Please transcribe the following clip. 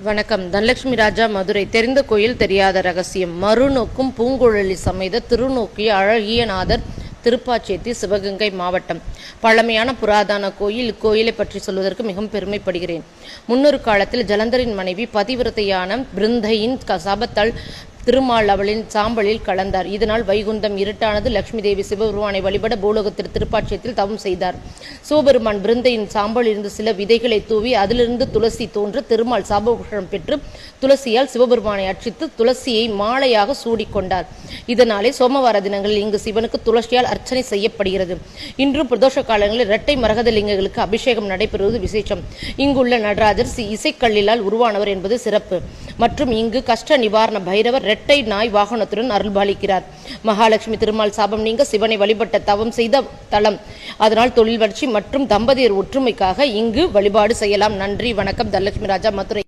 வணக்கம். தனலட்சுமி ராஜா, மதுரை. தெரிந்த கோயில் தெரியாத ரகசியம். மறுநோக்கும் பூங்குழலி சமேத திருநோக்கிய அழகிய நாதர் திருப்பாச்சேத்தி, சிவகங்கை மாவட்டம். பழமையான புராதன கோயில். இக்கோயிலை பற்றி சொல்வதற்கு மிகவும் பெருமைப்படுகிறேன். முன்னொரு காலத்தில் ஜலந்தரின் மனைவி பதிவிரதையான பிருந்தையின் சாபத்தால் திருமால் அவளின் சாம்பலில் கலந்தார். இதனால் வைகுந்தம் இருட்டானது. லட்சுமி தேவி சிவபெருமானை வழிபட பூலோகத்தில் திருப்பாட்சியத்தில் தவம் செய்தார். சிவபெருமான் பிருந்தையின் சாம்பலில் இருந்து சில விதைகளை தூவி அதிலிருந்து துளசி தோன்ற திருமால் சாபபூஷணம் பெற்று துளசியால் சிவபெருமானை அர்ச்சித்து துளசியை மாலையாக சூடிக்கொண்டார். இதனாலே சோமவார தினங்களில் இங்கு சிவனுக்கு துளசியால் அர்ச்சனை செய்யப்படுகிறது. இன்றும் பிரதோஷ காலங்களில் இரட்டை மரகத லிங்கங்களுக்கு அபிஷேகம் நடைபெறுவது விசேஷம். இங்குள்ள நடராஜர் இசைக்கல்லிலால் உருவானவர் என்பது சிறப்பு. மற்றும் இங்கு கஷ்ட நிவாரண பைரவர் இரட்டை நாய் வாகனத்துடன் அருள்பாலிக்கிறார். மகாலட்சுமி திருமால் சாபம் நீங்க சிவனை வழிபட்ட தவம் செய்த தலம். அதனால் தொழில் வளர்ச்சி மற்றும் தம்பதியர் ஒற்றுமைக்காக இங்கு வழிபாடு செய்யலாம். நன்றி, வணக்கம். தனலட்சுமி ராஜா, மதுரை.